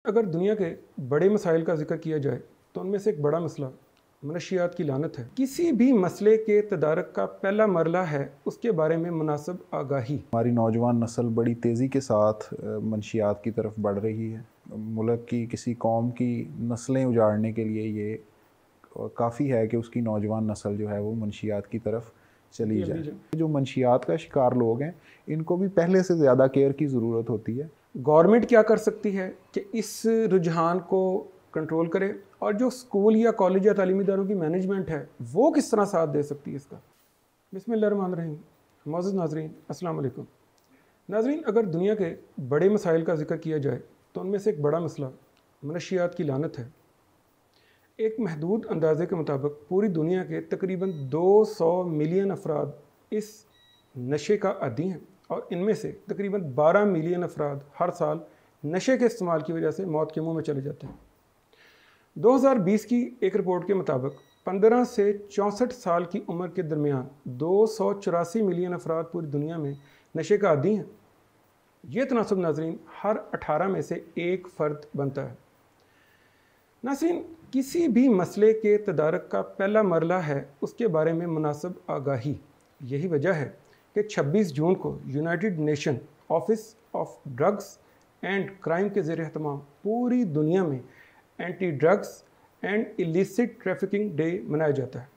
अगर दुनिया के बड़े मसाइल का जिक्र किया जाए तो उनमें से एक बड़ा मसला मनशियात की लानत है। किसी भी मसले के तदारक का पहला मरला है उसके बारे में मुनासिब आगाही। हमारी नौजवान नस्ल बड़ी तेज़ी के साथ मंशियात की तरफ बढ़ रही है। मुल्क की किसी कौम की नस्लें उजाड़ने के लिए ये काफ़ी है कि उसकी नौजवान नस्ल जो है वो मंशियात की तरफ चली जी अभी जाए। जो जो मंशियात का शिकार लोग हैं, इनको भी पहले से ज़्यादा केयर की ज़रूरत होती है। गवर्नमेंट क्या कर सकती है कि इस रुझान को कंट्रोल करे, और जो स्कूल या कॉलेज या तालीमी इदारों की मैनेजमेंट है वो किस तरह साथ दे सकती है इसका। बिस्मिल्लाहिर्रहमानिर्रहीम। मौजूद नाजरीन अस्सलाम वालेकुम। नाजरीन, अगर दुनिया के बड़े मसाइल का जिक्र किया जाए तो उनमें से एक बड़ा मसला मनशियात की लानत है। एक महदूद अंदाजे के मुताबिक पूरी दुनिया के तकरीबन 200 मिलियन अफराद इस नशे का आदी हैं, और इनमें से तकरीबन 12 मिलियन अफराद हर साल नशे के इस्तेमाल की वजह से मौत के मुंह में चले जाते हैं। 2020 की एक रिपोर्ट के मुताबिक 15 से 64 साल की उम्र के दरमियान 284 मिलियन अफराद पूरी दुनिया में नशे का आदी हैं। ये तनासब नाजरीन हर 18 में से एक फ़र्द बनता है। नाज़रीन, किसी भी मसले के तदारक का पहला मरला है उसके बारे में मुनासिब आगाही। यही वजह है कि 26 जून को United nation office of drugs and crime के ज़ेर एहतमाम पूरी दुनिया में anti drugs and illicit trafficking day मनाया जाता है।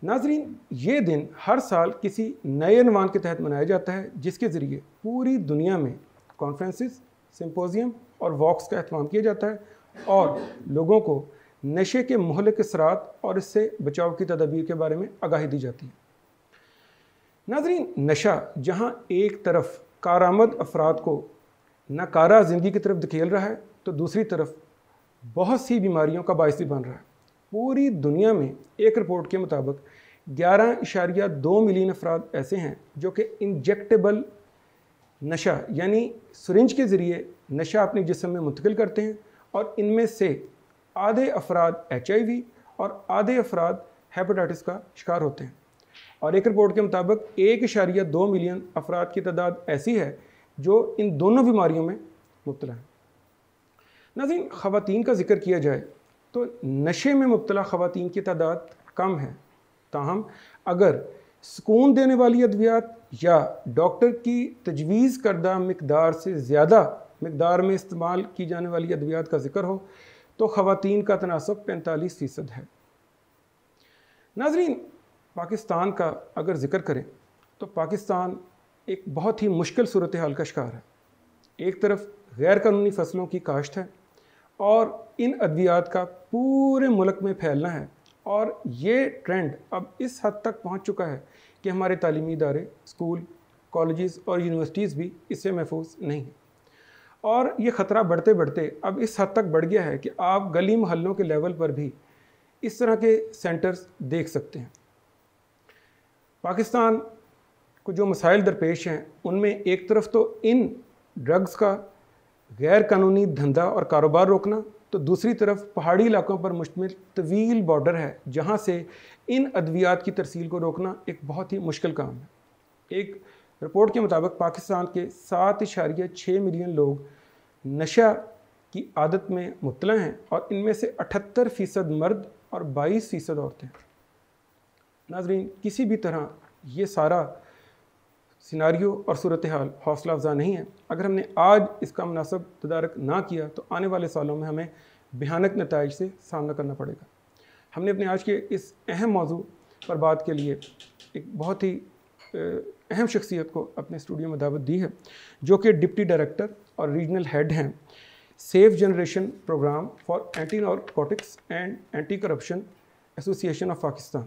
नाजरीन, ये दिन हर साल किसी नए अनुमान के तहत मनाया जाता है जिसके ज़रिए पूरी दुनिया में कॉन्फ्रेंसेस, सिंपोजियम और वॉक्स का एहतमाम किया जाता है और लोगों को नशे के मुहलिक असरात और इससे बचाव की तदबीर के बारे में आगाही दी जाती है। नाजरीन, नशा जहाँ एक तरफ कारामद अफराद को नाकारा ज़िंदगी की तरफ धकेल रहा है तो दूसरी तरफ बहुत सी बीमारियों का बायस भी बन रहा है। पूरी दुनिया में एक रिपोर्ट के मुताबिक 11.2 मिलियन अफराद ऐसे हैं जो कि इंजेक्टेबल नशा यानी सिरिंज के ज़रिए नशा अपने जिस्म में मुंतकिल करते हैं, और इनमें से आधे अफराद HIV और आधे अफराद हेपेटाइटिस का शिकार होते हैं। और एक रिपोर्ट के मुताबिक 1.2 मिलियन अफराद की तादाद ऐसी है जो इन दोनों बीमारियों में मुब्तला है। नाज़रीन, ख़वातीन का जिक्र किया जाए तो नशे में मुब्तला ख़वातीन की तादाद कम है, ताहम अगर सुकून देने वाली अद्वियात या डॉक्टर की तजवीज़ करदा मिकदार से ज़्यादा मिकदार में इस्तेमाल की जाने वाली अद्वियात का जिक्र हो तो ख़वातीन का तनासब 45% है। नाजरीन, पाकिस्तान का अगर जिक्र करें तो पाकिस्तान एक बहुत ही मुश्किल सूरत हाल का शिकार है। एक तरफ गैर कानूनी फसलों की काश्त है और इन अद्वियात का पूरे मुल्क में फैलना है, और ये ट्रेंड अब इस हद तक पहुंच चुका है कि हमारे तालीमी इदारे, स्कूल, कॉलेजेस और यूनिवर्सिटीज़ भी इससे महफूज नहीं हैं। और ये ख़तरा बढ़ते बढ़ते अब इस हद तक बढ़ गया है कि आप गली मोहल्लों के लेवल पर भी इस तरह के सेंटर्स देख सकते हैं। पाकिस्तान को जो मसाइल दरपेश हैं उनमें एक तरफ तो इन ड्रग्स का गैर कानूनी धंधा और कारोबार रोकना, तो दूसरी तरफ पहाड़ी इलाकों पर मुश्तमिल तवील बॉर्डर है जहाँ से इन अद्वियात की तरसील को रोकना एक बहुत ही मुश्किल काम है। एक रिपोर्ट के मुताबिक पाकिस्तान के 7.6 मिलियन लोग नशा की आदत में मुब्तला हैं और इनमें से 78% मर्द और 22% औरतें हैं। नाजरीन, किसी भी तरह ये सारा सिनारियो और सूरत हाल हौसला अफजा नहीं है। अगर हमने आज इसका मुनासिब तदारक ना किया तो आने वाले सालों में हमें भयानक नताइज से सामना करना पड़ेगा। हमने अपने आज के इस अहम मौजू पर बात के लिए एक बहुत ही अहम शख्सियत को अपने स्टूडियो में दावत दी है, जो कि डिप्टी डायरेक्टर और रीजनल हेड हैं safe generation program for anti narcotics and anti corruption association of Pakistan.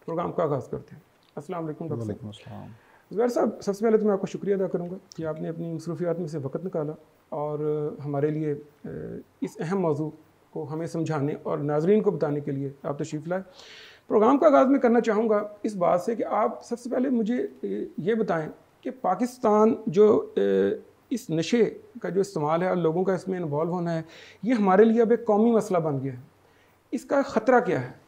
Program का आगाज़ करते हैं। अस्सलाम वालेकुम डॉक्टर साहब। ज़ुबैर साहब, सबसे पहले तो मैं आपका शुक्रिया अदा करूँगा कि आपने अपनी मसरूफियात में से वक़्त निकाला और हमारे लिए इस अहम मौजू को हमें समझाने और नाजरीन को बताने के लिए आप तशरीफ़ लाए। प्रोग्राम का आगाज़ मैं करना चाहूँगा इस बात से कि आप सबसे पहले मुझे ये बताएं कि पाकिस्तान जो इस नशे का जो इस्तेमाल है और लोगों का इसमें इन्वॉल्व होना है, ये हमारे लिए अब एक कौमी मसला बन गया है। इसका ख़तरा क्या है?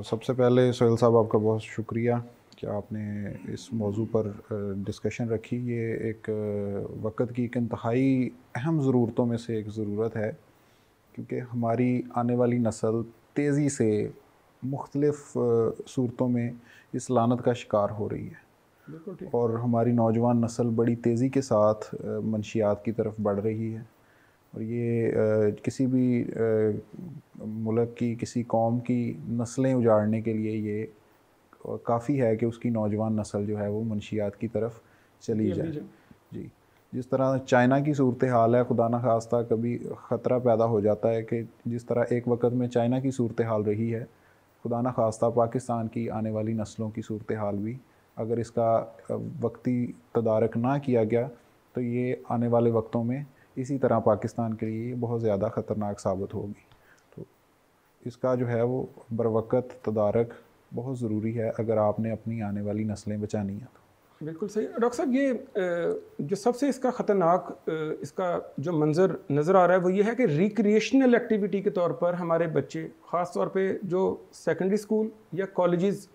सबसे पहले सोहेल साहब, आपका बहुत शुक्रिया कि आपने इस मौजू पर डिस्कशन रखी। ये एक वक्त की एक इंतहाई अहम ज़रूरतों में से एक ज़रूरत है, क्योंकि हमारी आने वाली नस्ल तेज़ी से मुख्तलिफ़ सूरतों में इस लानत का शिकार हो रही है, बिल्कुल ठीक। और हमारी नौजवान नस्ल बड़ी तेज़ी के साथ मंशियात की तरफ बढ़ रही है। और ये किसी भी मुल्क की, किसी कौम की नस्लें उजाड़ने के लिए ये काफ़ी है कि उसकी नौजवान नस्ल जो है वो मंशियात की तरफ चली जाए। जी, जिस तरह चाइना की सूरत हाल है, खुदा न खास्ता कभी ख़तरा पैदा हो जाता है कि जिस तरह एक वक्त में चाइना की सूरत हाल रही है, खुदा न खास्ता पाकिस्तान की आने वाली नस्लों की सूरत हाल भी अगर इसका वक्ती तदारक ना किया गया तो ये आने वाले वक्तों में इसी तरह पाकिस्तान के लिए बहुत ज़्यादा ख़तरनाक साबित होगी। तो इसका जो है वो बरवक़्त तदारक बहुत ज़रूरी है अगर आपने अपनी आने वाली नस्लें बचानी हैं तो। बिल्कुल सही डॉक्टर साहब। ये जो सबसे इसका ख़तरनाक इसका जो मंज़र नज़र आ रहा है वो ये है कि रिक्रिएशनल एक्टिविटी के तौर पर हमारे बच्चे, ख़ास तौर पे जो सेकेंडरी स्कूल या कॉलेजेस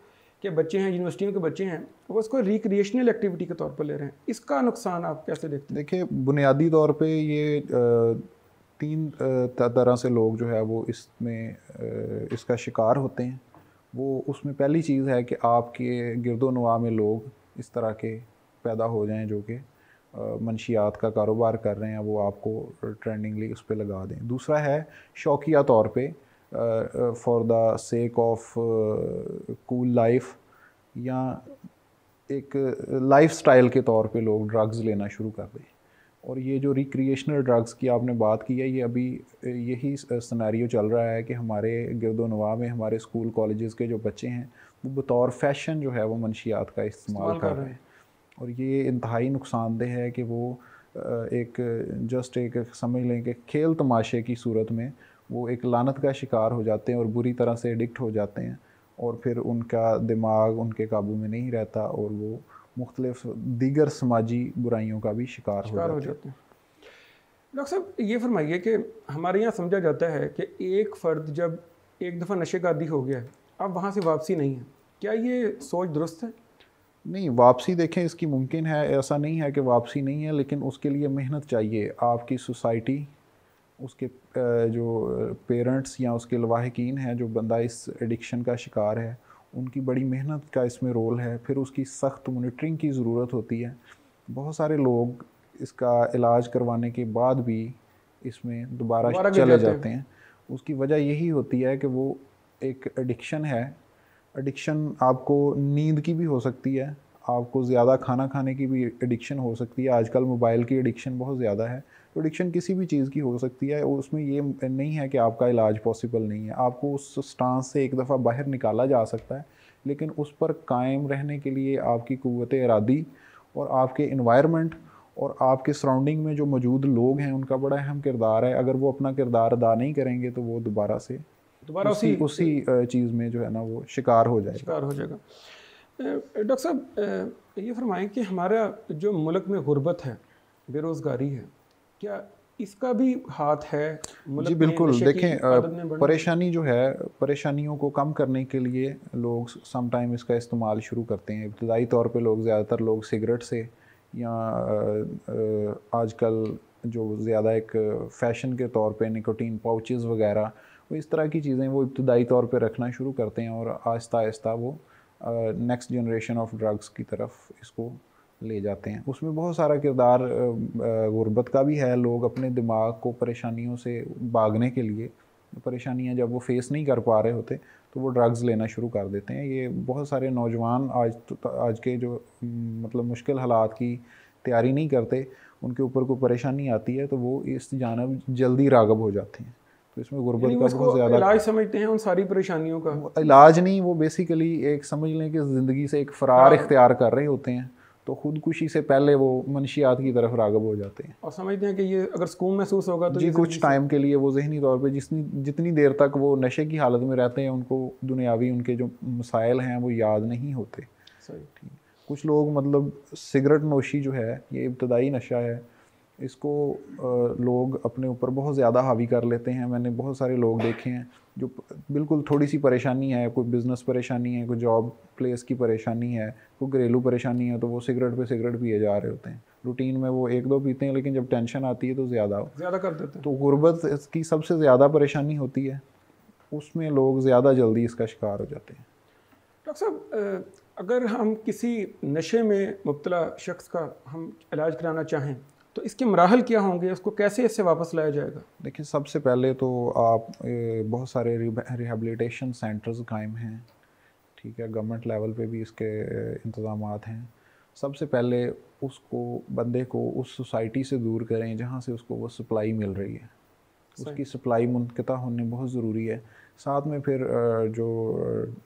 के बच्चे हैं, यूनिवर्सिटियों के बच्चे हैं, वो इसको रिक्रिएशनल एक्टिविटी के तौर पर ले रहे हैं। इसका नुकसान आप कैसे देखते हैं? देखिए, बुनियादी तौर पे ये तीन तरह से लोग जो है वो इसमें इसका शिकार होते हैं। वो उसमें पहली चीज़ है कि आपके गिरदोनवा में लोग इस तरह के पैदा हो जाएं जो कि मंशियात का कारोबार कर रहे हैं, वो आपको ट्रेंडिंगली उस पर लगा दें। दूसरा है शौकिया तौर पे for the sake of cool life, या एक लाइफस्टाइल के तौर पे लोग ड्रग्स लेना शुरू कर दें। और ये जो रिक्रिएशनल ड्रग्स की आपने बात की है, ये अभी यही सिनेरियो चल रहा है कि हमारे गिरदोनवा में हमारे स्कूल कॉलेजेस के जो बच्चे हैं वो बतौर फैशन जो है वो मंशियात का इस्तेमाल कर रहे हैं। और ये इंतहाई नुकसानदेह है कि वो एक जस्ट एक समझ लें कि खेल तमाशे की सूरत में वो एक लानत का शिकार हो जाते हैं और बुरी तरह से एडिक्ट हो जाते हैं, और फिर उनका दिमाग उनके काबू में नहीं रहता और वो मुख्तलिफ दीगर समाजी बुराइयों का भी शिकार हो जाते हैं। डॉक्टर साहब, ये फरमाइए कि हमारे यहाँ समझा जाता है कि एक फ़र्द जब एक दफ़ा नशे का आदी हो गया है, अब वहाँ से वापसी नहीं है। क्या ये सोच दुरुस्त है? नहीं, वापसी देखें इसकी मुमकिन है, ऐसा नहीं है कि वापसी नहीं है, लेकिन उसके लिए मेहनत चाहिए। आपकी सोसाइटी, उसके जो पेरेंट्स या उसके लवाहिकीन हैं, जो बंदा इस एडिक्शन का शिकार है, उनकी बड़ी मेहनत का इसमें रोल है। फिर उसकी सख्त मॉनिटरिंग की ज़रूरत होती है। बहुत सारे लोग इसका इलाज करवाने के बाद भी इसमें दोबारा चले जाते हैं। उसकी वजह यही होती है कि वो एक एडिक्शन है। एडिक्शन आपको नींद की भी हो सकती है, आपको ज़्यादा खाना खाने की भी एडिक्शन हो सकती है। आजकल मोबाइल की एडिक्शन बहुत ज़्यादा है। तो एडिक्शन किसी भी चीज़ की हो सकती है, और उसमें ये नहीं है कि आपका इलाज पॉसिबल नहीं है। आपको उस स्टांस से एक दफ़ा बाहर निकाला जा सकता है, लेकिन उस पर कायम रहने के लिए आपकी क़ुव्वत इरादी और आपके इन्वायरमेंट और आपके सराउंडिंग में जो मौजूद लोग हैं उनका बड़ा अहम किरदार है। अगर वो अपना किरदार अदा नहीं करेंगे तो वो दोबारा उसी चीज़ में जो है ना वो शिकार हो जाएगा। डॉक्टर साहब, ये फरमाएं कि हमारा जो मुल्क में गुर्बत है, बेरोज़गारी है, क्या इसका भी हाथ है मुल्क जी बिल्कुल। में देखें, परेशानी जो है, परेशानियों को कम करने के लिए लोग सम टाइम इसका इस्तेमाल शुरू करते हैं। इब्तदाई तौर पे लोग, ज़्यादातर लोग सिगरेट से, या आजकल जो ज़्यादा एक फ़ैशन के तौर पे निकोटीन पाउचेस वगैरह, वो इस तरह की चीज़ें वो इब्तदाई तौर पे रखना शुरू करते हैं, और आहिस्ता आहिस्ता वो नेक्स्ट जनरेशन ऑफ ड्रग्स की तरफ इसको ले जाते हैं। उसमें बहुत सारा किरदार गुर्बत का भी है। लोग अपने दिमाग को परेशानियों से भागने के लिए, परेशानियां जब वो फेस नहीं कर पा रहे होते तो वो ड्रग्स लेना शुरू कर देते हैं। ये बहुत सारे नौजवान आज के जो मतलब मुश्किल हालात की तैयारी नहीं करते, उनके ऊपर कोई परेशानी आती है तो वो इस जानब जल्दी राग़ब हो जाते हैं। तो इसमें गुर्बत का बहुत ज़्यादा इलाज समझते हैं उन सारी परेशानियों का। इलाज नहीं, वो बेसिकली एक समझ लें कि ज़िंदगी से एक फ़रार इख्तियार कर रहे होते हैं, तो ख़ुदकुशी से पहले वो मंशियात की तरफ राग़ब हो जाते हैं, और समझते हैं कि ये अगर सुकून महसूस होगा तो जी कुछ टाइम के लिए वो ज़हनी तौर पे जितनी देर तक वो नशे की हालत में रहते हैं, उनको दुनियावी उनके जो मसाइल हैं वो याद नहीं होते। सही, ठीक। कुछ लोग मतलब सिगरेट नोशी जो है, ये इब्तदाई नशा है, इसको लोग अपने ऊपर बहुत ज़्यादा हावी कर लेते हैं। मैंने बहुत सारे लोग देखे हैं जो बिल्कुल थोड़ी सी परेशानी है, कोई बिज़नेस परेशानी है, कोई जॉब प्लेस की परेशानी है, कोई घरेलू परेशानी है, तो वो सिगरेट पे सिगरेट पिए जा रहे होते हैं। रूटीन में वो एक दो पीते हैं, लेकिन जब टेंशन आती है तो ज़्यादा कर देते हैं। तो गुर्बत की सबसे ज़्यादा परेशानी होती है, उसमें लोग ज़्यादा जल्दी इसका शिकार हो जाते हैं। डॉक्टर साहब, अगर हम किसी नशे में मुब्तला शख्स का हम इलाज कराना चाहें तो इसके मराहल क्या होंगे, उसको कैसे इससे वापस लाया जाएगा? देखिए, सबसे पहले तो आप बहुत सारे रिहैबिलिटेशन सेंटर्स कायम हैं, ठीक है, गवर्नमेंट लेवल पे भी इसके इंतज़ामात हैं। सबसे पहले उसको बंदे को उस सोसाइटी से दूर करें जहाँ से उसको वो सप्लाई मिल रही है, उसकी सप्लाई मुनक़ता होनी बहुत ज़रूरी है। साथ में फिर जो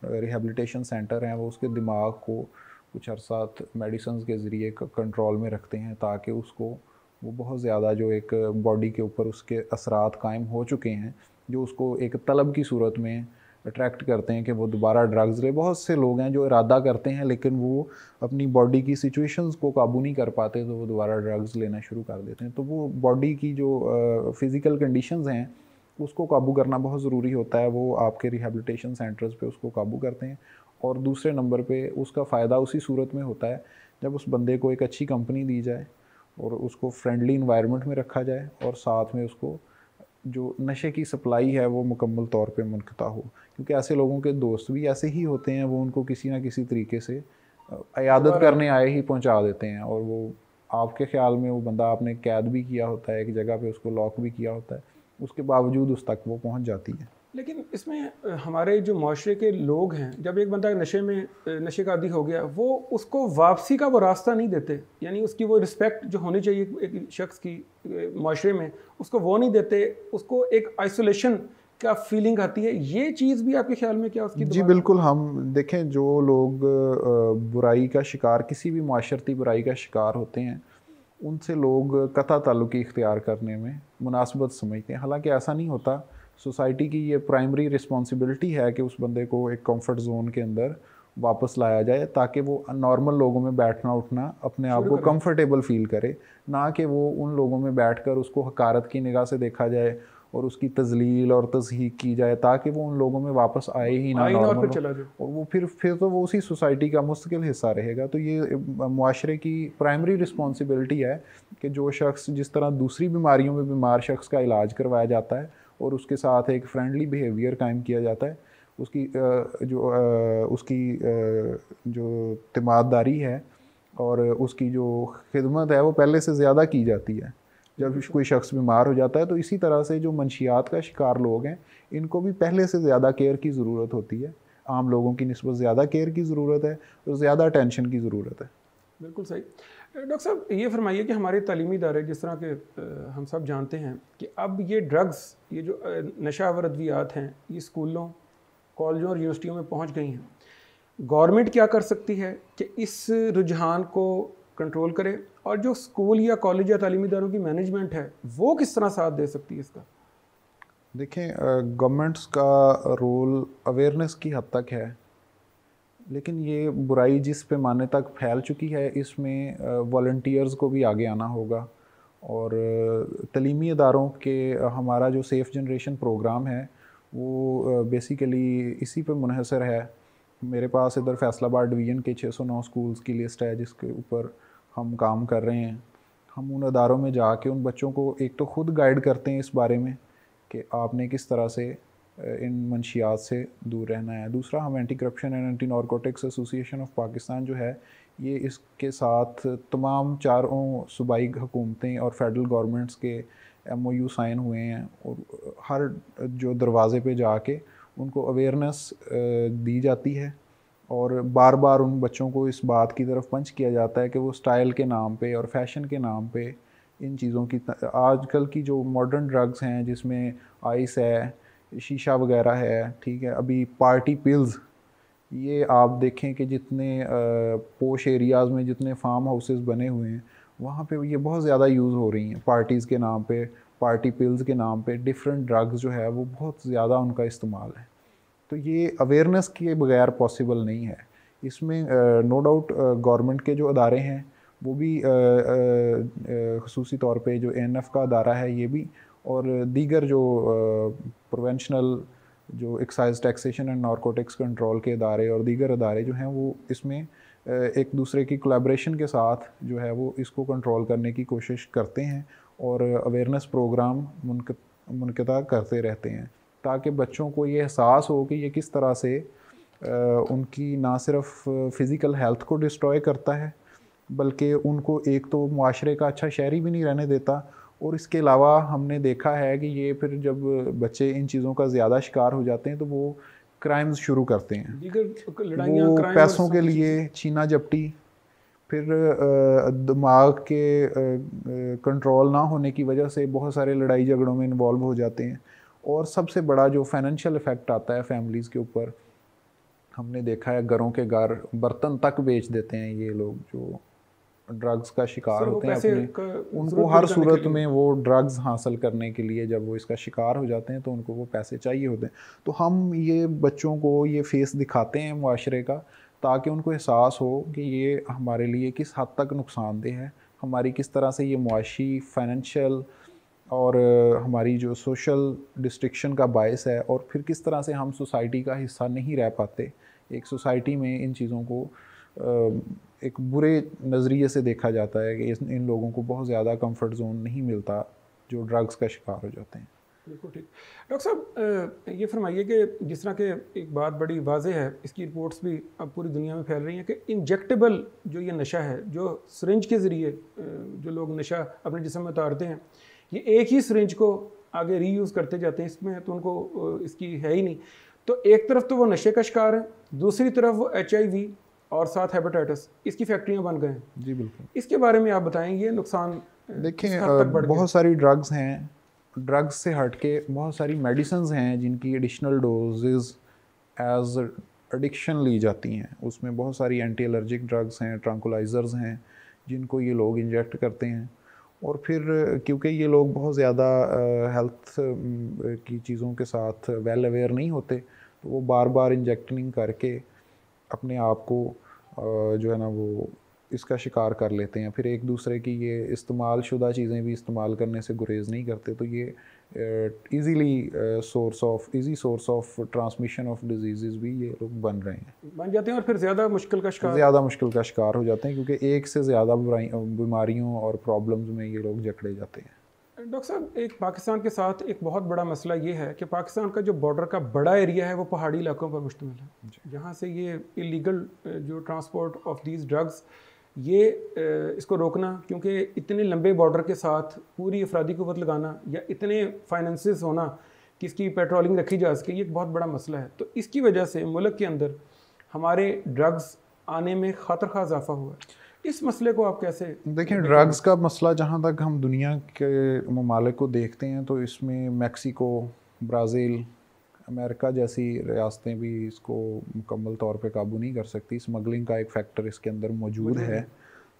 रिहैबिलिटेशन सेंटर हैं वो उसके दिमाग को कुछ अरसा मेडिसिन के ज़रिए कंट्रोल में रखते हैं, ताकि उसको वो बहुत ज़्यादा जो एक बॉडी के ऊपर उसके असरात कायम हो चुके हैं, जो उसको एक तलब की सूरत में अट्रैक्ट करते हैं कि वो दोबारा ड्रग्स ले। बहुत से लोग हैं जो इरादा करते हैं लेकिन वो अपनी बॉडी की सिचुएशंस को काबू नहीं कर पाते, तो वो दोबारा ड्रग्स लेना शुरू कर देते हैं। तो वो बॉडी की जो फ़िज़िकल कंडीशंस हैं उसको काबू करना बहुत ज़रूरी होता है। वो आपके रिहैबिलिटेशन सेंटर्स पे उसको काबू करते हैं। और दूसरे नंबर पे उसका फ़ायदा उसी सूरत में होता है जब उस बंदे को एक अच्छी कंपनी दी जाए और उसको फ्रेंडली इन्वायरमेंट में रखा जाए, और साथ में उसको जो नशे की सप्लाई है वो मुकम्मल तौर पे मुनक़ता हो। क्योंकि ऐसे लोगों के दोस्त भी ऐसे ही होते हैं, वो उनको किसी ना किसी तरीके से इयादत करने आए ही पहुंचा देते हैं, और वो आपके ख़्याल में वो बंदा आपने कैद भी किया होता है, एक जगह पे उसको लॉक भी किया होता है, उसके बावजूद उस तक वो पहुंच जाती है। लेकिन इसमें हमारे जो माशरे के लोग हैं, जब एक बंदा नशे का आदी हो गया, वो उसको वापसी का वो रास्ता नहीं देते, यानी उसकी वो रिस्पेक्ट जो होनी चाहिए एक शख्स की माशरे में, उसको वो नहीं देते, उसको एक आइसोलेशन का फीलिंग आती है। ये चीज़ भी आपके ख्याल में क्या उसकी? जी बिल्कुल। हम देखें, जो लोग बुराई का शिकार, किसी भी माशरती बुराई का शिकार होते हैं, उनसे लोग कता ताल्लुकी इख्तियार करने में मुनासबत समझते हैं। हालांकि ऐसा नहीं होता। सोसाइटी की ये प्राइमरी रिस्पॉन्सिबिलिटी है कि उस बंदे को एक कंफर्ट जोन के अंदर वापस लाया जाए, ताकि वो नॉर्मल लोगों में बैठना उठना अपने आप को कंफर्टेबल फील करे, ना कि वो उन लोगों में बैठकर उसको हकारत की निगाह से देखा जाए और उसकी तजलील और तज़हीक की जाए, ताकि वो उन लोगों में वापस आए ही ना नॉर्मल, और वो फिर तो वो उसी सोसाइटी का मुस्तकिल हिस्सा रहेगा। तो ये मुआशरे की प्राइमरी रिस्पॉन्सिबिलिटी है कि जो शख्स, जिस तरह दूसरी बीमारियों में बीमार शख्स का इलाज करवाया जाता है और उसके साथ एक फ्रेंडली बिहेवियर कायम किया जाता है, उसकी जो तिमारदारी है और उसकी जो खिदमत है वो पहले से ज़्यादा की जाती है जब कोई शख्स बीमार हो जाता है। तो इसी तरह से जो मंशियात का शिकार लोग हैं, इनको भी पहले से ज़्यादा केयर की ज़रूरत होती है। आम लोगों की निस्बत ज़्यादा केयर की ज़रूरत है और ज़्यादा टेंशन की ज़रूरत है। बिल्कुल सही। डॉक्टर साहब, ये फरमाइए कि हमारे तालीमी इदारे, जिस तरह के हम सब जानते हैं कि अब ये ड्रग्स, ये जो नशावर अद्वियात हैं, ये स्कूलों, कॉलेजों और यूनिवर्सिटियों में पहुंच गई हैं। गवर्नमेंट क्या कर सकती है कि इस रुझान को कंट्रोल करे, और जो स्कूल या कॉलेज या तालीमी इदारों की मैनेजमेंट है वो किस तरह साथ दे सकती है इसका? देखें, गवर्नमेंट्स का रोल अवेयरनेस की हद तक है, लेकिन ये बुराई जिस पैमाने तक फैल चुकी है, इसमें वॉलंटियर्स को भी आगे आना होगा। और तलीमी इदारों के हमारा जो सेफ़ जनरेशन प्रोग्राम है वो बेसिकली इसी पे मुनहसर है। मेरे पास इधर फैसलाबाद डिवीज़न के 609 स्कूल्स की लिस्ट है जिसके ऊपर हम काम कर रहे हैं। हम उन इदारों में जाके उन बच्चों को एक तो ख़ुद गाइड करते हैं इस बारे में कि आपने किस तरह से इन मंशियात से दूर रहना है। दूसरा, हम anti corruption and anti narcotics association of Pakistan जो है, ये इसके साथ तमाम चारों सूबाई हुकूमतें और फेडरल गवर्नमेंट्स के MOU साइन हुए हैं, और हर जो दरवाज़े पे जाके उनको अवेयरनेस दी जाती है और बार बार उन बच्चों को इस बात की तरफ पंच किया जाता है कि वो स्टाइल के नाम पे और फैशन के नाम पे इन चीज़ों की, आजकल की जो मॉडर्न ड्रग्स हैं जिसमें आइस है, शीशा वगैरह है, ठीक है, अभी पार्टी पिल्स, ये आप देखें कि जितने पोश एरियाज़ में जितने फार्म हाउसेस बने हुए हैं वहाँ पे ये बहुत ज़्यादा यूज़ हो रही हैं। पार्टीज़ के नाम पे, पार्टी पिल्स के नाम पे डिफरेंट ड्रग्स जो है वो बहुत ज़्यादा उनका इस्तेमाल है। तो ये अवेयरनेस के बगैर पॉसिबल नहीं है। इसमें नो डाउट गवर्नमेंट के जो अदारे हैं वो भी ख़ुसूसी तौर पे जो ANF का अदारा है ये भी, और दीगर जो प्रोवेंशनल जो excise taxation and narcotics control के अदारे और दीगर अदारे जो हैं वो इसमें एक दूसरे की कोलैबोरेशन के साथ जो है वो इसको कंट्रोल करने की कोशिश करते हैं और अवेयरनेस प्रोग्राम मुनक़िदा करते रहते हैं, ताकि बच्चों को ये एहसास हो कि ये किस तरह से उनकी ना सिर्फ फ़िज़िकल हेल्थ को डिस्ट्रॉय करता है, बल्कि उनको एक तो मुआशरे का अच्छा शहरी भी नहीं रहने देता, और इसके अलावा हमने देखा है कि ये फिर जब बच्चे इन चीज़ों का ज़्यादा शिकार हो जाते हैं तो वो क्राइम्स शुरू करते हैं। वो पैसों के लिए छीना झपटी, फिर दिमाग के कंट्रोल ना होने की वजह से बहुत सारे लड़ाई झगड़ों में इन्वॉल्व हो जाते हैं, और सबसे बड़ा जो फाइनेंशियल इफ़ेक्ट आता है फैमिलीज़ के ऊपर, हमने देखा है घरों के घर बर्तन तक बेच देते हैं ये लोग जो ड्रग्स का शिकार होते हैं अपने, उनको हर सूरत में वो ड्रग्स हासिल करने के लिए जब वो इसका शिकार हो जाते हैं तो उनको वो पैसे चाहिए होते हैं। तो हम ये बच्चों को ये फेस दिखाते हैं मुआशरे का, ताकि उनको एहसास हो कि ये हमारे लिए किस हद तक नुकसानदेह है, हमारी किस तरह से ये मुआशी, फाइनेंशियल और हमारी जो सोशल डिस्ट्रिक्शन का बायस है, और फिर किस तरह से हम सोसाइटी का हिस्सा नहीं रह पाते। एक सोसाइटी में इन चीज़ों को एक बुरे नज़रिए से देखा जाता है कि इन लोगों को बहुत ज़्यादा कंफर्ट जोन नहीं मिलता जो ड्रग्स का शिकार हो जाते हैं। बिल्कुल ठीक। डॉक्टर साहब ये फरमाइए कि जिस तरह के एक बात बड़ी वाज़ेह है, इसकी रिपोर्ट्स भी अब पूरी दुनिया में फैल रही हैं कि इंजेक्टेबल जो ये नशा है, जो सिरिंज के ज़रिए जो लोग नशा अपने जिस्म में उतारते हैं, ये एक ही सिरिंज को आगे रीयूज़ करते जाते हैं, इसमें तो उनको इसकी है ही नहीं। तो एक तरफ तो वो नशे का शिकार है, दूसरी तरफ वो HIV और साथ हेपेटाइटिस, इसकी फैक्ट्रियाँ बन गए हैं। जी बिल्कुल। इसके बारे में आप बताएं, ये नुकसान देखें, बहुत सारी ड्रग्स हैं, ड्रग्स से हट के बहुत सारी मेडिसिन्स हैं जिनकी एडिशनल डोजेज़ एज एडिक्शन ली जाती हैं। उसमें बहुत सारी एंटी एलर्जिक ड्रग्स हैं, ट्रैंकुलाइजर्स हैं जिनको ये लोग इंजेक्ट करते हैं, और फिर क्योंकि ये लोग बहुत ज़्यादा हेल्थ की चीज़ों के साथ वेल अवेयर नहीं होते, तो वो बार बार इंजेक्टिंग करके अपने आप को जो है ना वो इसका शिकार कर लेते हैं। फिर एक दूसरे की ये इस्तेमाल शुदा चीज़ें भी इस्तेमाल करने से गुरेज नहीं करते, तो ये easy source of transmission of disease भी ये लोग बन रहे हैं, बन जाते हैं, और फिर ज़्यादा मुश्किल का शिकार हो जाते हैं, क्योंकि एक से ज़्यादा बीमारियों और प्रॉब्लम्स में ये लोग जकड़े जाते हैं। डॉक्टर साहब, एक पाकिस्तान के साथ एक बहुत बड़ा मसला ये है कि पाकिस्तान का जो बॉर्डर का बड़ा एरिया है वो पहाड़ी इलाकों पर मुश्तमिल है, जहाँ से ये इलीगल जो ट्रांसपोर्ट ऑफ दीज ड्रग्स, ये इसको रोकना, क्योंकि इतने लंबे बॉर्डर के साथ पूरी अफरादी क़ुव्वत लगाना या इतने फाइनेंसेस होना कि इसकी पेट्रोलिंग रखी जा सके, ये एक बहुत बड़ा मसला है। तो इसकी वजह से मुल्क के अंदर हमारे ड्रग्स आने में ख़ातर इजाफा हुआ है। इस मसले को आप कैसे देखें? ड्रग्स का मसला जहाँ तक हम दुनिया के ममालिक को देखते हैं तो इसमें मैक्सिको, ब्राज़ील, अमेरिका जैसी रियासतें भी इसको मुकम्मल तौर पे काबू नहीं कर सकती। स्मगलिंग का एक फ़ैक्टर इसके अंदर मौजूद है।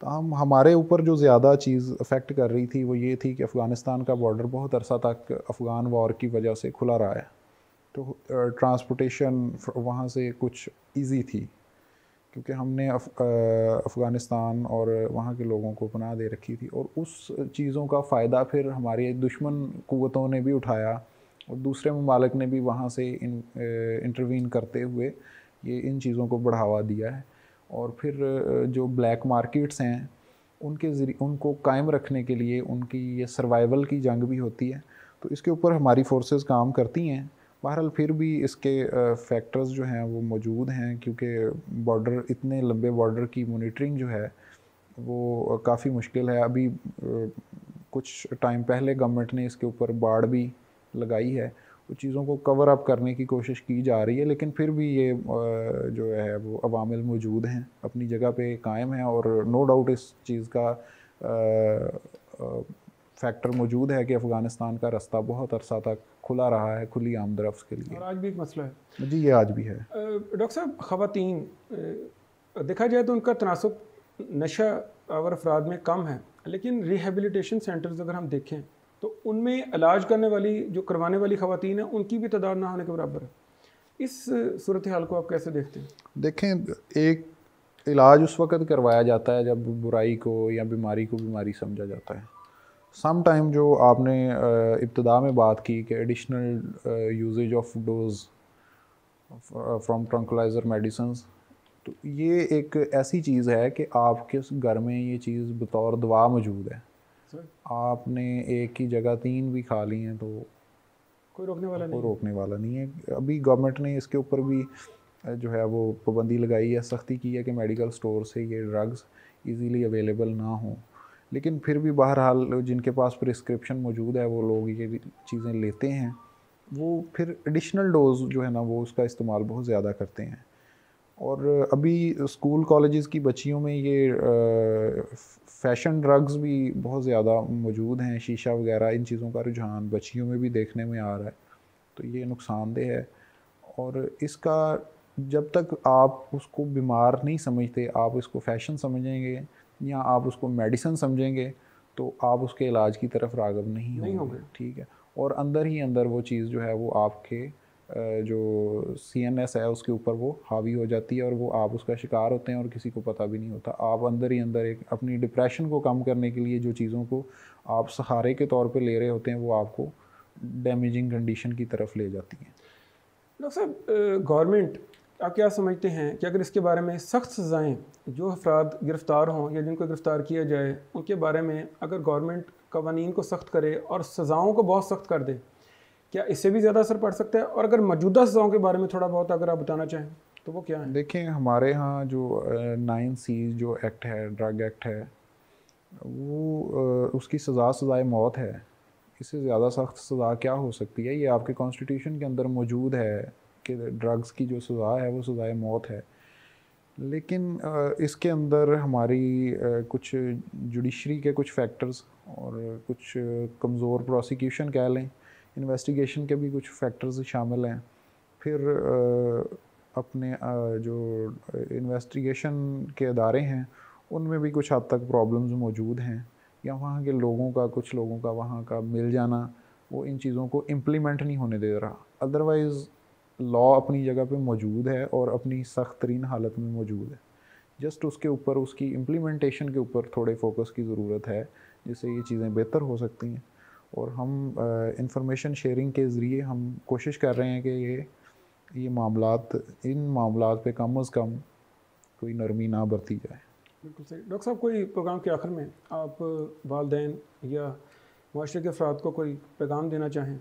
तो हमारे ऊपर जो ज़्यादा चीज़ अफेक्ट कर रही थी वो ये थी कि अफ़गानिस्तान का बॉर्डर बहुत अरसा तक अफ़गान वॉर की वजह से खुला रहा है, तो ट्रांसपोर्टेशन वहाँ से कुछ ईज़ी थी, क्योंकि हमने अफ़गानिस्तान और वहाँ के लोगों को पनाह दे रखी थी, और उस चीज़ों का फ़ायदा फिर हमारे दुश्मन क़ुव्वतों ने भी उठाया और दूसरे ममालिक ने भी वहाँ से इंटरवीन करते हुए ये इन चीज़ों को बढ़ावा दिया है। और फिर जो ब्लैक मार्केट्स हैं उनको कायम रखने के लिए उनकी ये सर्वाइवल की जंग भी होती है, तो इसके ऊपर हमारी फोर्सेस काम करती हैं। बहरहाल फिर भी इसके फैक्टर्स जो हैं वो मौजूद हैं, क्योंकि बॉर्डर, इतने लंबे बॉर्डर की मॉनिटरिंग जो है वो काफ़ी मुश्किल है। अभी कुछ टाइम पहले गवर्नमेंट ने इसके ऊपर बाड़ भी लगाई है, वो चीज़ों को कवर अप करने की कोशिश की जा रही है, लेकिन फिर भी ये जो है वो अवामिल मौजूद हैं, अपनी जगह पे कायम हैं, और नो डाउट इस चीज़ का फैक्टर मौजूद है कि अफ़गानिस्तान का रास्ता बहुत अरसा तक खुला रहा है खुली आमदरफ्त के लिए, और आज भी एक मसला है। जी, ये आज भी है। डॉक्टर साहब, ख़वातीन देखा जाए तो उनका तनासुब नशा आवर अफराद में कम है, लेकिन रिहेबिलिटेशन सेंटर्स अगर हम देखें तो उनमें इलाज करवाने वाली ख़वातीन हैं, उनकी भी तादाद ना होने के बराबर है। इस सूरत हाल को आप कैसे देखते हैं? देखें, इलाज उस वक़्त करवाया जाता है जब बुराई को या बीमारी को बीमारी समझा जाता है। सम टाइम जो आपने इब्तिदा में बात की कि additional uses of those from tranquilizer medicines, तो ये एक ऐसी चीज़ है कि आपके घर में ये चीज़ बतौर दवा मौजूद है। आपने एक ही जगह 3 भी खा ली हैं तो कोई रोकने वाला नहीं, रोकने वाला नहीं है। अभी गवर्नमेंट ने इसके ऊपर भी जो है वो पाबंदी लगाई है, सख्ती की है कि मेडिकल स्टोर से ये ड्रग्स इजीली अवेलेबल ना हो, लेकिन फिर भी बहरहाल जिनके पास प्रिस्क्रिप्शन मौजूद है वो लोग ये चीज़ें लेते हैं। वो फिर एडिशनल डोज जो है ना वो उसका इस्तेमाल बहुत ज़्यादा करते हैं। और अभी स्कूल कॉलेजेस की बच्चियों में ये फैशन ड्रग्स भी बहुत ज़्यादा मौजूद हैं, शीशा वगैरह, इन चीज़ों का रुझान बच्चियों में भी देखने में आ रहा है। तो ये नुकसानदेह है, और इसका जब तक आप उसको बीमार नहीं समझते, आप इसको फ़ैशन समझेंगे या आप उसको मेडिसिन समझेंगे, तो आप उसके इलाज की तरफ राग़िब नहीं होंगे। ठीक है, और अंदर ही अंदर वो चीज़ जो है वो आपके जो CNS है उसके ऊपर वो हावी हो जाती है, और वो आप उसका शिकार होते हैं और किसी को पता भी नहीं होता। आप अंदर ही अंदर एक अपनी डिप्रेशन को कम करने के लिए जो चीज़ों को आप सहारे के तौर पे ले रहे होते हैं वो आपको डैमेजिंग कंडीशन की तरफ ले जाती हैं। डॉक्टर साहब, गवर्नमेंट आप क्या समझते हैं कि अगर इसके बारे में सख्त सज़ाएँ, जो अफराद गिरफ़्तार हों या जिनको गिरफ़्तार किया जाए उनके बारे में अगर गवर्नमेंट कवानीन को सख्त करे और सज़ाओं को बहुत सख्त कर दे, क्या इससे भी ज़्यादा असर पड़ सकता है? और अगर मौजूदा सज़ाओं के बारे में थोड़ा बहुत अगर आप बताना चाहें तो वो क्या है? देखें, हमारे यहाँ जो 9C जो एक्ट है, ड्रग एक्ट है, वो उसकी सज़ाए मौत है। इससे ज़्यादा सख्त सज़ा क्या हो सकती है? ये आपके कॉन्स्टिट्यूशन के अंदर मौजूद है कि ड्रग्स की जो सज़ा है वो सज़ाए मौत है। लेकिन इसके अंदर हमारी कुछ जुडिशरी के कुछ फैक्टर्स और कुछ कमज़ोर प्रोसिक्यूशन कह लें, इन्वेस्टिगेशन के भी कुछ फैक्टर्स शामिल हैं। फिर अपने जो इन्वेस्टिगेशन के अदारे हैं उनमें भी कुछ हद तक प्रॉब्लम्स मौजूद हैं, या वहाँ के लोगों का, कुछ लोगों का वहाँ का मिल जाना वो इन चीज़ों को इम्प्लीमेंट नहीं होने दे रहा। अदरवाइज़ लॉ अपनी जगह पे मौजूद है और अपनी सख्त तरीन हालत में मौजूद है। जस्ट उसके ऊपर, उसकी इम्प्लीमेंटेशन के ऊपर थोड़े फोकस की ज़रूरत है, जिससे ये चीज़ें बेहतर हो सकती हैं। और हम इंफॉर्मेशन शेयरिंग के ज़रिए हम कोशिश कर रहे हैं कि ये मामलात, इन मामलात पे कम अज़ कम कोई नरमी ना बरती जाए। बिल्कुल सही। डॉक्टर साहब, कोई प्रोग्राम के आखिर में आप वालिदैन या माशरे के अफराद को कोई पैगाम देना चाहें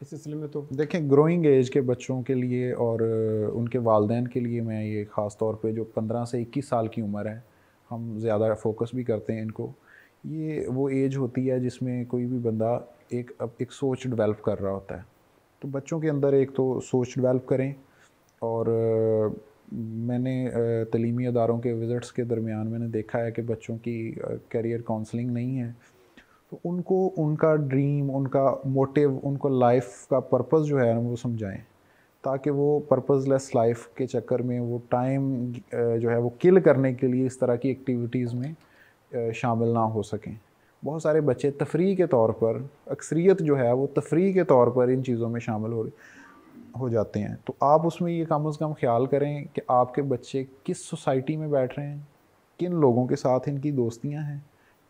इस सिलसिले में? तो देखें, ग्रोइंग एज के बच्चों के लिए और उनके वालिदैन के लिए मैं ये ख़ास तौर पे जो 15 से 21 साल की उम्र है, हम ज़्यादा फोकस भी करते हैं इनको। ये वो एज होती है जिसमें कोई भी बंदा एक सोच डेवलप कर रहा होता है। तो बच्चों के अंदर एक तो सोच डेवलप करें, और मैंने तलीमी अदारों के विज़िट्स के दरमियान मैंने देखा है कि बच्चों की करियर काउंसलिंग नहीं है, तो उनको उनका ड्रीम, उनका मोटिव, उनको लाइफ का पर्पस जो है ना वो समझाएं, ताकि वो पर्पसलेस लाइफ के चक्कर में वो टाइम जो है वो किल करने के लिए इस तरह की एक्टिविटीज़ में शामिल ना हो सकें। बहुत सारे बच्चे तफरीह के तौर पर, अक्सरियत जो है वो तफरीह के तौर पर इन चीज़ों में शामिल हो जाते हैं। तो आप उसमें ये कम से कम ख्याल करें कि आपके बच्चे किस सोसाइटी में बैठ रहे हैं, किन लोगों के साथ इनकी दोस्तियां हैं।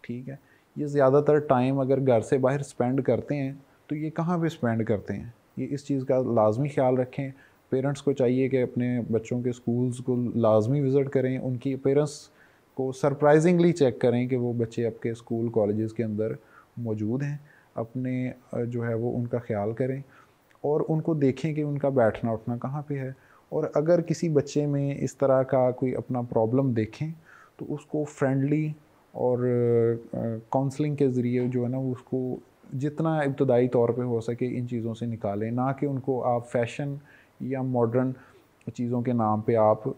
ठीक है, ये ज़्यादातर टाइम अगर घर से बाहर स्पेंड करते हैं तो ये कहाँ पे स्पेंड करते हैं, ये इस चीज़ का लाजमी ख्याल रखें। पेरेंट्स को चाहिए कि अपने बच्चों के स्कूल्स को लाजमी विज़िट करें, उनकी पेरेंट्स को सरप्राइजिंगली चेक करें कि वो बच्चे आपके स्कूल कॉलेजेस के अंदर मौजूद हैं। अपने जो है वो उनका ख्याल करें और उनको देखें कि उनका बैठना उठना कहाँ पे है। और अगर किसी बच्चे में इस तरह का कोई अपना प्रॉब्लम देखें तो उसको फ्रेंडली और काउंसलिंग के ज़रिए जो है ना उसको जितना इब्तदाई तौर पे हो सके इन चीज़ों से निकालें, ना कि उनको आप फैशन या मॉडर्न चीज़ों के नाम पे आप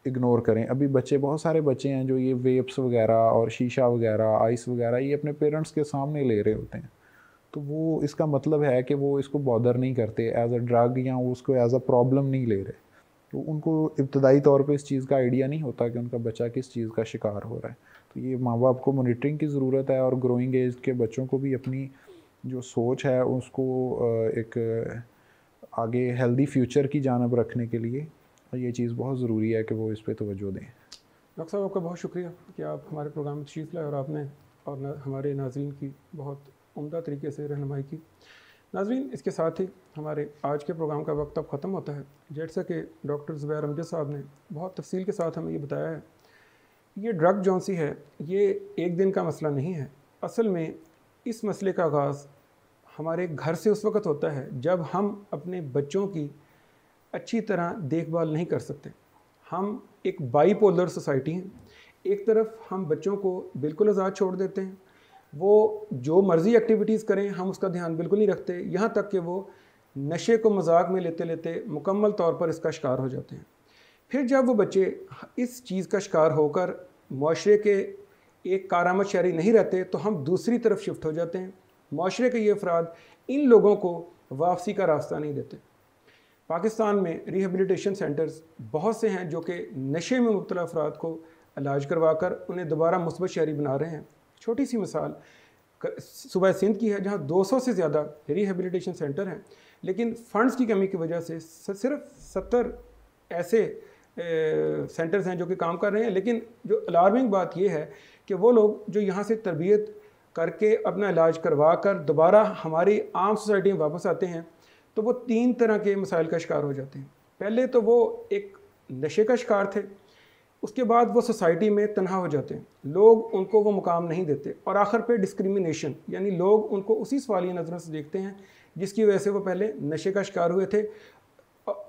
इग्नोर करें। अभी बच्चे, बहुत सारे बच्चे हैं जो ये वेप्स वगैरह और शीशा वगैरह, आइस वगैरह ये अपने पेरेंट्स के सामने ले रहे होते हैं, तो वो इसका मतलब है कि वो इसको बॉदर नहीं करते एज अ ड्रग, या वो उसको एज अ प्रॉब्लम नहीं ले रहे। तो उनको इब्तदाई तौर पे इस चीज़ का आइडिया नहीं होता कि उनका बच्चा किस चीज़ का शिकार हो रहा है। तो ये माँ बाप को मॉनिटरिंग की ज़रूरत है, और ग्रोइंग एज के बच्चों को भी अपनी जो सोच है उसको एक आगे हेल्दी फ्यूचर की जानब रखने के लिए ये चीज़ बहुत ज़रूरी है कि वो इस पर तवज्जो दें। डॉक्टर साहब आपका बहुत शुक्रिया कि आप हमारे प्रोग्राम में तशरीफ़ लाए और आपने और हमारे नाज़रीन की बहुत उम्दा तरीके से रहनुमाई की। नाज़रीन, इसके साथ ही हमारे आज के प्रोग्राम का वक्त अब ख़त्म होता है। जैसा कि डॉक्टर ज़ुबैर अमजद साहब ने बहुत तफसील के साथ हमें ये बताया है, ये ड्रग जौन सी है ये एक दिन का मसला नहीं है। असल में इस मसले का आगाज़ हमारे घर से उस वक़्त होता है जब हम अपने बच्चों की अच्छी तरह देखभाल नहीं कर सकते। हम एक बाईपोलर सोसाइटी हैं। एक तरफ हम बच्चों को बिल्कुल आज़ाद छोड़ देते हैं, वो जो मर्ज़ी एक्टिविटीज़ करें हम उसका ध्यान बिल्कुल नहीं रखते, यहाँ तक कि वो नशे को मजाक में लेते लेते मुकम्मल तौर पर इसका शिकार हो जाते हैं। फिर जब वो बच्चे इस चीज़ का शिकार होकर मुआशरे के एक कारामद शहरी नहीं रहते तो हम दूसरी तरफ शिफ्ट हो जाते हैं। मुआशरे के ये अफराद इन लोगों को वापसी का रास्ता नहीं देते। पाकिस्तान में रिहेबिलिटेशन सेंटर्स बहुत से हैं जो कि नशे में मुब्तला अफराद को इलाज करवा कर उन्हें दोबारा मुस्बत शहरी बना रहे हैं। छोटी सी मिसाल सूबा सिंध की है जहाँ 200 से ज़्यादा रिहेबिलिटेशन सेंटर हैं, लेकिन फ़ंड्स की कमी की वजह से सिर्फ 70 ऐसे सेंटर्स हैं जो कि काम कर रहे हैं। लेकिन जो अलार्मिंग बात यह है कि वो लोग जो यहाँ से तरबियत करके अपना इलाज करवा कर दोबारा हमारी आम सोसाइटी में वापस आते हैं तो वो 3 तरह के मसाइल का शिकार हो जाते हैं। पहले तो वो एक नशे का शिकार थे, उसके बाद वो सोसाइटी में तन्हा हो जाते हैं, लोग उनको वो मुकाम नहीं देते, और आखिर पे डिस्क्रिमिनेशन, यानी लोग उनको उसी सवालिया नज़रों से देखते हैं जिसकी वजह से वो पहले नशे का शिकार हुए थे।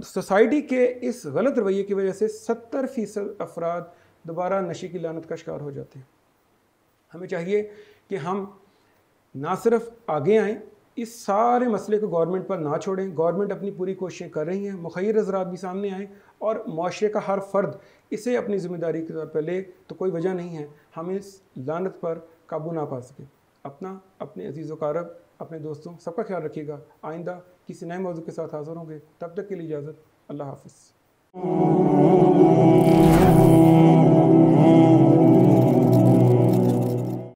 सोसाइटी के इस गलत रवैये की वजह से 70% अफराद दोबारा नशे की लानत का शिकार हो जाते हैं। हमें चाहिए कि हम ना सिर्फ आगे आएँ, इस सारे मसले को गवर्नमेंट पर ना छोड़ें। गवर्नमेंट अपनी पूरी कोशिशें कर रही हैं, मुखय्यर हज़रात भी सामने आएँ और मुआशरे का हर फ़र्द इसे अपनी ज़िम्मेदारी के तौर पर ले तो कोई वजह नहीं है हम इस लानत पर काबू ना पा सकें। अपना, अपने अजीज़ व कारब, अपने दोस्तों सबका ख्याल रखिएगा। आइंदा किसी नए मौजू के साथ हाज़िर होंगे, तब तक के लिए इजाज़त। अल्लाह हाफ़िज़।